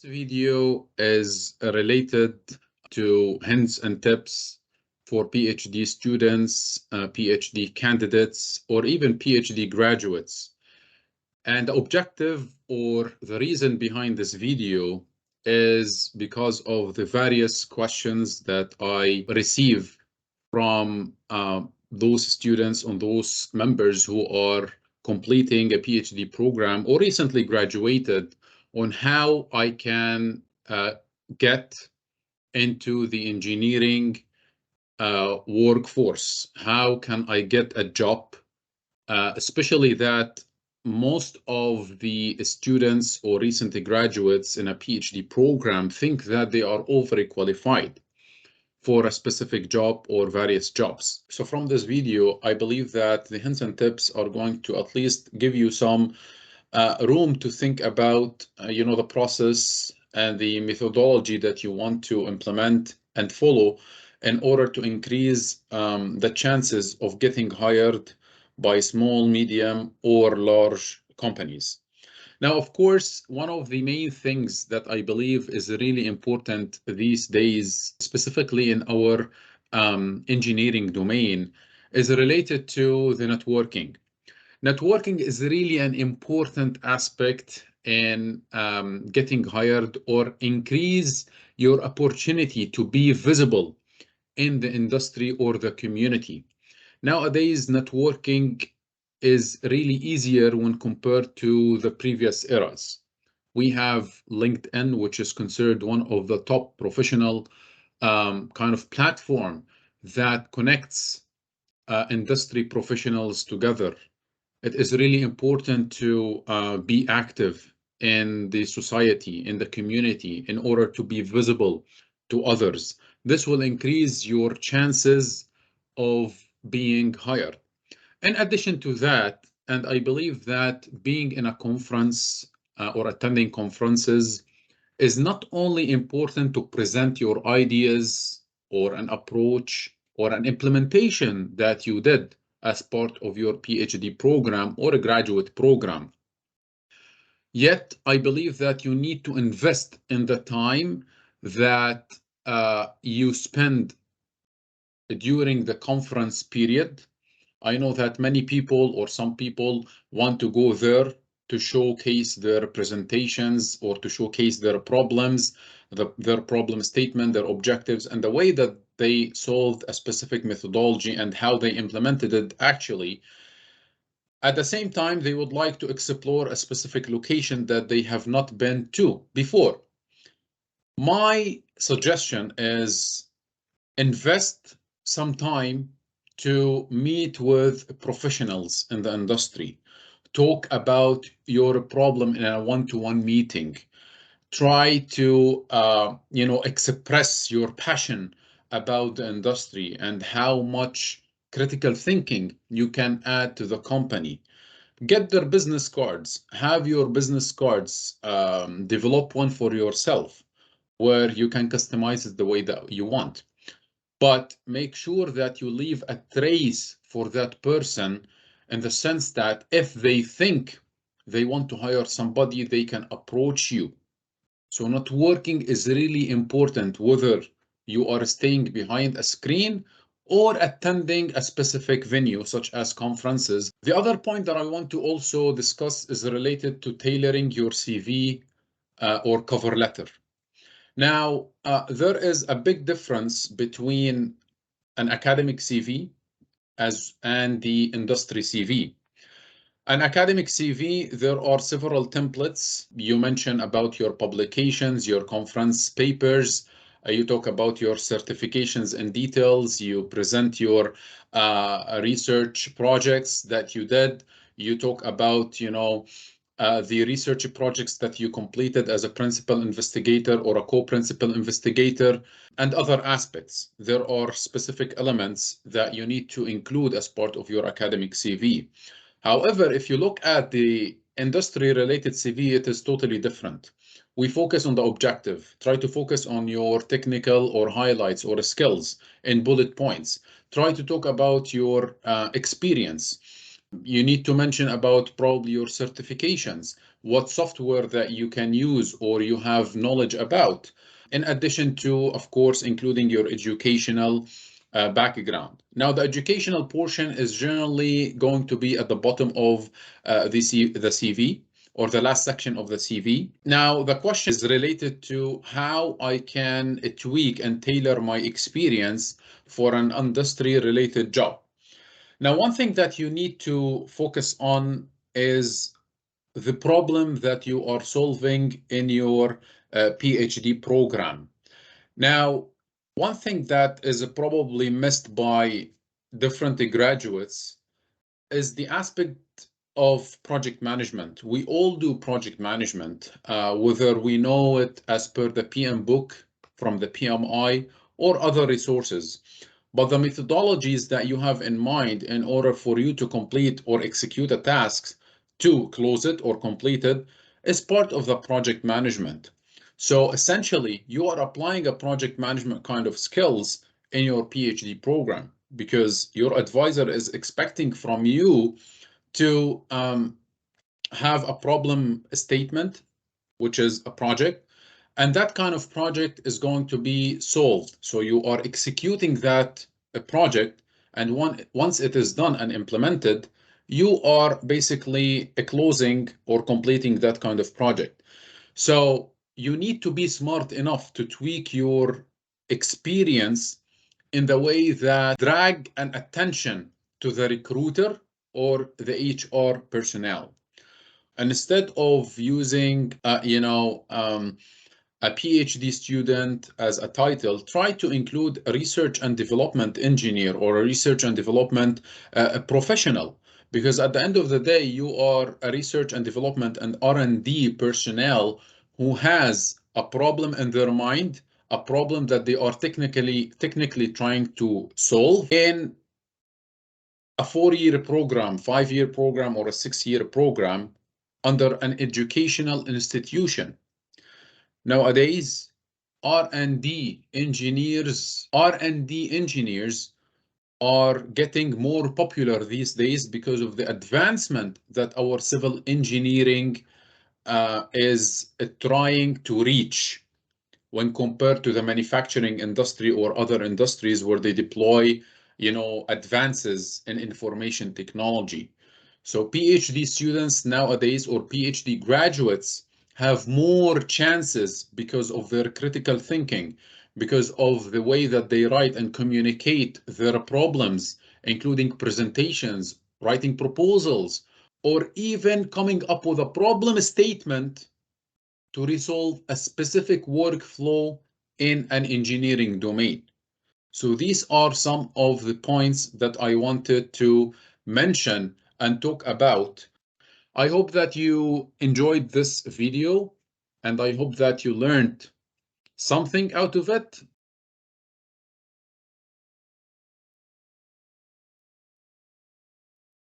This video is related to hints and tips for PhD students, PhD candidates, or even PhD graduates. And the objective or the reason behind this video is because of the various questions that I receive from those students and those members who are completing a PhD program or recently graduated on how I can get into the engineering workforce. How can I get a job, especially that most of the students or recent graduates in a PhD program think that they are overly qualified for a specific job or various jobs. So from this video, I believe that the hints and tips are going to at least give you some room to think about, the process and the methodology that you want to implement and follow in order to increase the chances of getting hired by small, medium, or large companies. Now, of course, one of the main things that I believe is really important these days, specifically in our engineering domain, is related to the networking. Networking is really an important aspect in getting hired or increase your opportunity to be visible in the industry or the community. Nowadays, networking is really easier when compared to the previous eras. We have LinkedIn, which is considered one of the top professional kind of platform that connects industry professionals together. It is really important to be active in the society, in the community, in order to be visible to others. This will increase your chances of being hired. In addition to that, and I believe that being in a conference or attending conferences is not only important to present your ideas or an approach or an implementation that you did as part of your PhD program or a graduate program. Yet, I believe that you need to invest in the time that you spend during the conference period. I know that many people or some people want to go there to showcase their presentations or to showcase their problems, their problem statement, their objectives, and the way that they solved a specific methodology and how they implemented it actually. At the same time, they would like to explore a specific location that they have not been to before. My suggestion is invest some time to meet with professionals in the industry. Talk about your problem in a one-to-one meeting. Try to, express your passion about the industry and how much critical thinking you can add to the company. Get their business cards. Have your business cards. Develop one for yourself where you can customize it the way that you want. But make sure that you leave a trace for that person in the sense that if they think they want to hire somebody, they can approach you. So networking is really important, whether you are staying behind a screen or attending a specific venue, such as conferences. The other point that I want to also discuss is related to tailoring your CV or cover letter. Now, there is a big difference between an academic CV and the industry CV. An academic CV, there are several templates. You mention about your publications, your conference papers. You talk about your certifications and details. You present your research projects that you did. You talk about, the research projects that you completed as a principal investigator or a co-principal investigator, and other aspects. There are specific elements that you need to include as part of your academic CV. However, if you look at the industry-related CV, it is totally different. We focus on the objective. Try to focus on your technical or highlights or skills in bullet points. Try to talk about your experience. You need to mention about probably your certifications, what software that you can use or you have knowledge about, in addition to, of course, including your educational background. Now, the educational portion is generally going to be at the bottom of the CV or the last section of the CV. Now, the question is related to how I can tweak and tailor my experience for an industry-related job. Now, one thing that you need to focus on is the problem that you are solving in your PhD program. Now, one thing that is probably missed by different graduates is the aspect of project management. We all do project management, whether we know it as per the PM book from the PMI or other resources. But the methodologies that you have in mind in order for you to complete or execute a task to close it or complete it is part of the project management. So essentially, you are applying a project management kind of skills in your PhD program because your advisor is expecting from you to have a problem statement, which is a project, and that kind of project is going to be solved. So you are executing that project, and once it is done and implemented, you are basically closing or completing that kind of project. So you need to be smart enough to tweak your experience in the way that drag an attention to the recruiter or the HR personnel. And instead of using, a PhD student as a title, try to include a research and development engineer or a research and development a professional. Because at the end of the day, you are a research and development and R&D personnel who has a problem in their mind, a problem that they are technically trying to solve in a 4-year program, 5-year program, or a 6-year program under an educational institution. Nowadays, R&D engineers are getting more popular these days because of the advancement that our civil engineering is trying to reach when compared to the manufacturing industry or other industries where they deploy, advances in information technology. So PhD students nowadays or PhD graduates have more chances because of their critical thinking, because of the way that they write and communicate their problems, including presentations, writing proposals, or even coming up with a problem statement to resolve a specific workflow in an engineering domain. So these are some of the points that I wanted to mention and talk about. I hope that you enjoyed this video and I hope that you learned something out of it.